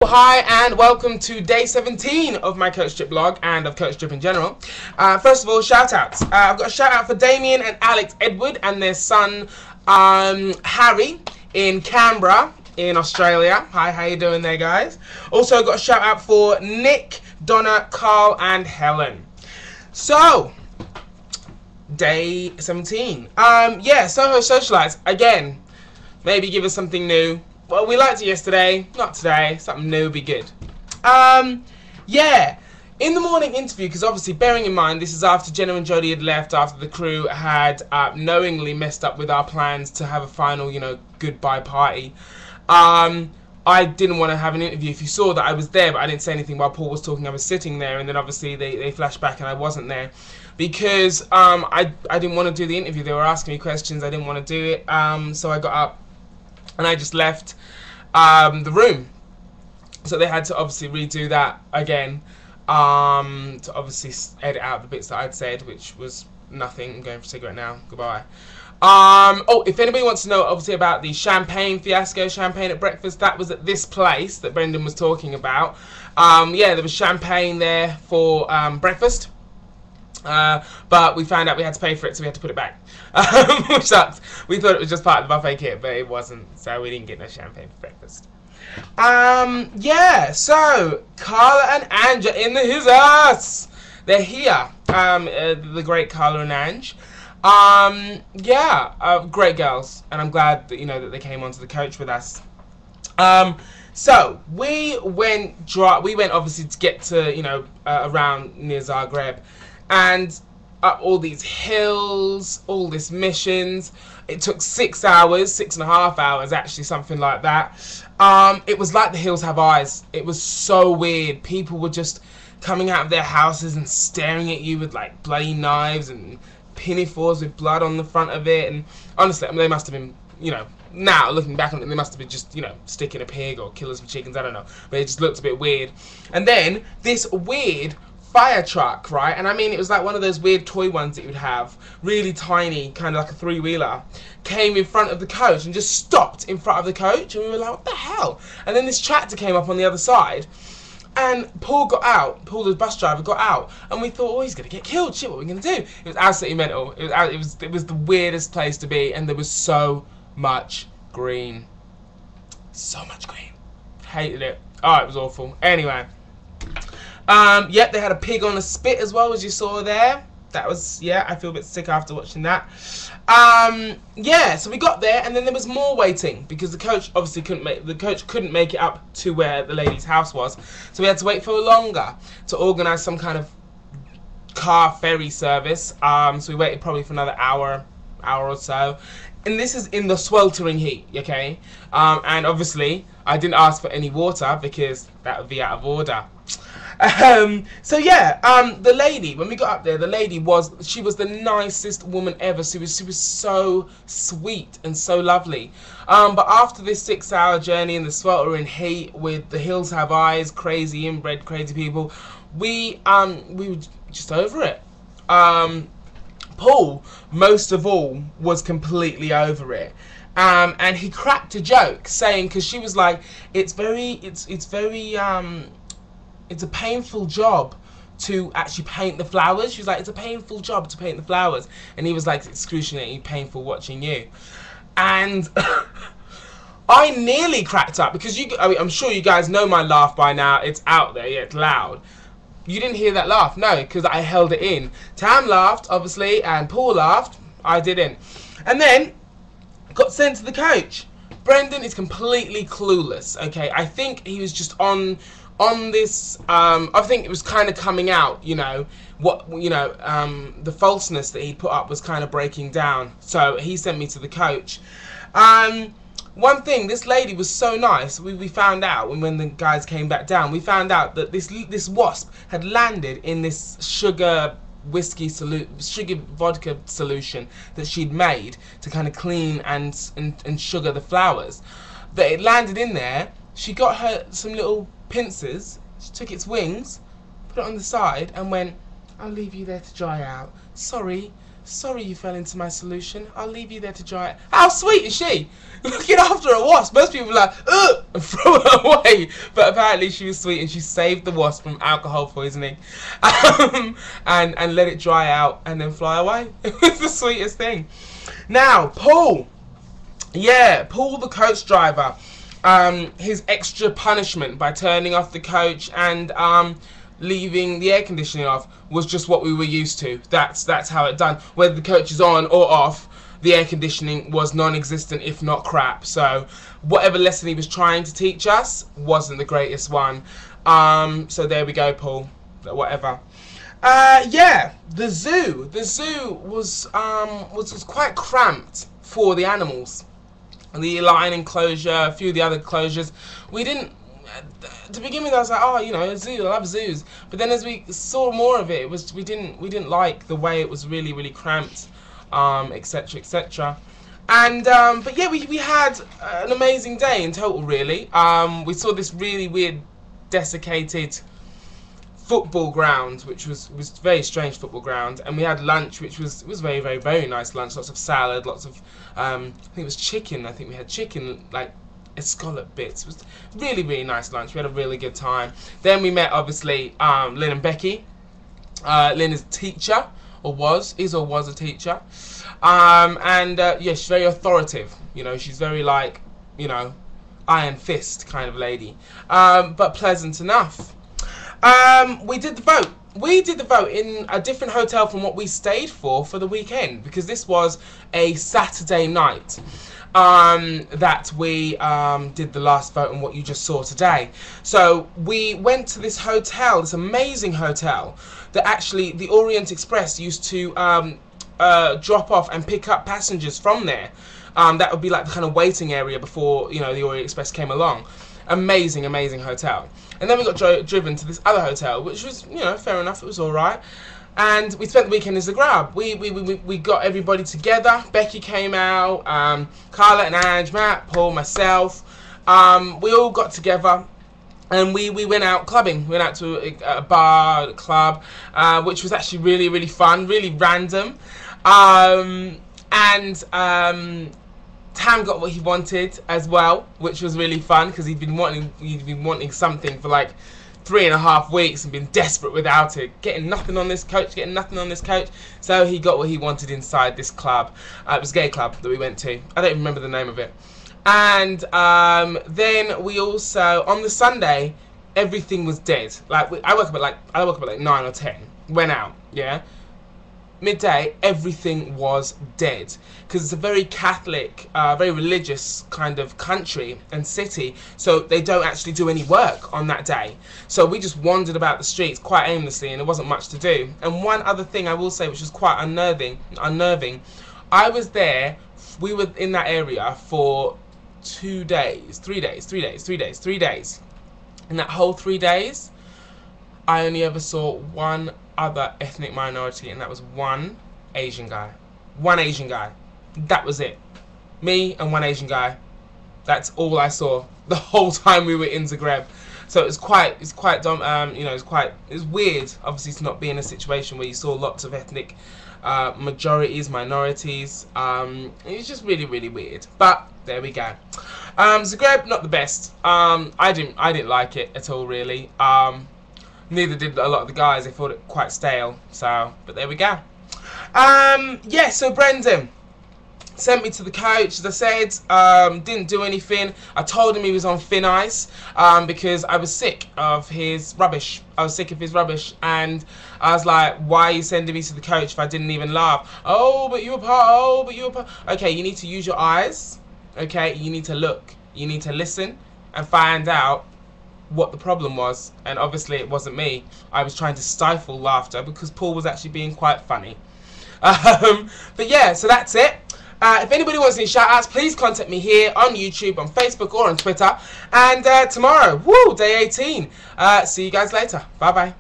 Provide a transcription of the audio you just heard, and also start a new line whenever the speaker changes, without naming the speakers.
Hi and welcome to day 17 of my Coach Drip blog and of Coach Drip in general. First of all, shout outs. I've got a shout out for Damien and Alex Edward and their son Harry in Canberra in Australia. Hi, how you doing there, guys? Also got a shout out for Nick, Donna, Carl and Helen. So, day 17. Yeah, Soho Socialites, again, maybe give us something new. Well, we liked it yesterday, not today. Something new would be good. Yeah, in the morning interview, because obviously, bearing in mind, this is after Jenna and Jodie had left, after the crew had knowingly messed up with our plans to have a final, you know, goodbye party. I didn't want to have an interview. If you saw that, I was there, but I didn't say anything while Paul was talking. I was sitting there, and then obviously they flashed back, and I wasn't there because I didn't want to do the interview. They were asking me questions. I didn't want to do it, so I got up. And I just left the room. So they had to obviously redo that again to obviously edit out the bits that I'd said, which was nothing. I'm going for a cigarette now. Goodbye. Oh, if anybody wants to know obviously about the champagne fiasco, champagne at breakfast, that was at this place that Brendan was talking about. Yeah, there was champagne there for breakfast. But we found out we had to pay for it, so we had to put it back. Which sucks. We thought it was just part of the buffet kit, but it wasn't, so we didn't get no champagne for breakfast. Yeah, so Carla and Ange are in the his ass. They're here. The great Carla and Ange. Yeah, great girls, and I'm glad that that they came onto the coach with us. So we went obviously to get to around near Zagreb. And up all these hills, all these missions. It took 6 hours, 6.5 hours actually, something like that. It was like the hills have eyes. It was so weird. People were just coming out of their houses and staring at you with like bloody knives and pinafores with blood on the front of it. And honestly, I mean, they must have been, now looking back on it, they must have been just, sticking a pig or killing some chickens, I don't know. But it just looked a bit weird. And then this weird fire truck, right? And I mean, it was like one of those weird toy ones that you would have, really tiny, kind of like a three-wheeler, came in front of the coach and just stopped in front of the coach, and we were like, what the hell? And then this tractor came up on the other side, and Paul got out. Paul, the bus driver, got out, and we thought, oh, he's gonna get killed. Shit, what are we gonna do? It was absolutely mental. It was the weirdest place to be, and there was so much green, so much green. Hated it. Oh, it was awful. Anyway. Yep, they had a pig on a spit as well, as you saw there. That was, yeah, I feel a bit sick after watching that. Yeah, so we got there, and then there was more waiting because the coach obviously couldn't make it up to where the lady's house was, so we had to wait for longer to organise some kind of car ferry service. So we waited probably for another hour or so, and this is in the sweltering heat, okay? And obviously I didn't ask for any water because that would be out of order. So yeah, the lady, when we got up there, the lady she was the nicest woman ever. She was so sweet and so lovely. But after this 6-hour journey in the sweltering heat with the hills have eyes, crazy inbred, crazy people, we were just over it. Paul, most of all, was completely over it. And he cracked a joke saying, because she was like, it's a painful job to actually paint the flowers. She was like, it's a painful job to paint the flowers. And he was like, it's excruciatingly painful watching you. And I nearly cracked up because I'm sure you guys know my laugh by now. It's out there, yeah, it's loud. You didn't hear that laugh, no, because I held it in. Tam laughed, obviously, and Paul laughed. I didn't. And then got sent to the coach. Brendan is completely clueless, okay? I think he was just on this, I think it was kind of coming out, the falseness that he put up was kind of breaking down. So he sent me to the coach. One thing, this lady was so nice. We found out when the guys came back down, we found out that this wasp had landed in this sugar vodka solution that she'd made to kind of clean and sugar the flowers. That it landed in there. She got her some little pincers, she took its wings, put it on the side and went, I'll leave you there to dry out. Sorry, sorry you fell into my solution. I'll leave you there to dry it. How sweet is she? Looking after a wasp. Most people are like, ugh, and throw her away. But apparently she was sweet and she saved the wasp from alcohol poisoning. And let it dry out and then fly away. It was the sweetest thing. Now, Paul. Yeah, Paul the coach driver. His extra punishment by turning off the coach and leaving the air conditioning off was just what we were used to. That's how it done. Whether the coach is on or off, the air conditioning was non-existent, if not crap. So whatever lesson he was trying to teach us wasn't the greatest one. So there we go, Paul. Whatever. Yeah, the zoo. The zoo was quite cramped for the animals. The lion enclosure, a few of the other enclosures. We didn't. To begin with, I was like, oh, you know, a zoo. I love zoos. But then, as we saw more of it, we didn't like the way it was really cramped, etc., etc. And but yeah, we had an amazing day in total. Really, we saw this really weird, desiccated football ground, which was a very strange football ground, and we had lunch, which was very nice lunch. Lots of salad, lots of I think it was chicken. I think we had chicken, like escallop bits. It was really nice lunch. We had a really good time. Then we met, obviously, Lynn and Becky. Lynn is a teacher, or was a teacher, and yeah, she's very authoritative. You know, she's very, like, you know, iron fist kind of lady, but pleasant enough. We did the vote. We did the vote in a different hotel from what we stayed for the weekend, because this was a Saturday night that we did the last vote on what you just saw today. So we went to this hotel, this amazing hotel, that actually the Orient Express used to drop off and pick up passengers from there. That would be like the kind of waiting area before, you know, the Orient Express came along. Amazing hotel. And then we got driven to this other hotel, which was, you know, fair enough, it was alright. And we spent the weekend as a grab. We got everybody together. Becky came out, Carla and Ange, Matt, Paul, myself. We all got together and we went out clubbing. We went out to a bar, a club, which was actually really fun, really random. Tam got what he wanted as well, which was really fun, because he'd been wanting something for like 3.5 weeks and been desperate without it, getting nothing on this coach. So he got what he wanted inside this club. It was a gay club that we went to. I don't even remember the name of it. And then we also, on the Sunday, everything was dead. Like I woke up at like 9 or 10. Went out, yeah. Midday, everything was dead, because it's a very Catholic, very religious kind of country and city, so they don't actually do any work on that day. So we just wandered about the streets quite aimlessly, and there wasn't much to do. And one other thing I will say, which was quite unnerving, I was there, we were in that area for 3 days. In that whole 3 days, I only ever saw one other ethnic minority, and that was one Asian guy. One Asian guy. That was it. Me and one Asian guy. That's all I saw the whole time we were in Zagreb. So it's quite dumb. You know, it's weird, obviously, to not be in a situation where you saw lots of ethnic majorities, minorities. It was just really weird. But there we go. Zagreb, not the best. I didn't like it at all, really. Neither did a lot of the guys. They thought it quite stale. So, but there we go. Yeah, so Brendan sent me to the coach, as I said. Didn't do anything. I told him he was on thin ice, because I was sick of his rubbish. And I was like, why are you sending me to the coach if I didn't even laugh? Oh, but you were part. Okay, you need to use your eyes. Okay, you need to look. You need to listen and find out what the problem was. And obviously it wasn't me. I was trying to stifle laughter because Paul was actually being quite funny. But yeah, so that's it. If anybody wants any shout outs, please contact me here on YouTube, on Facebook or on Twitter. And tomorrow, woo, day 18. See you guys later. Bye bye.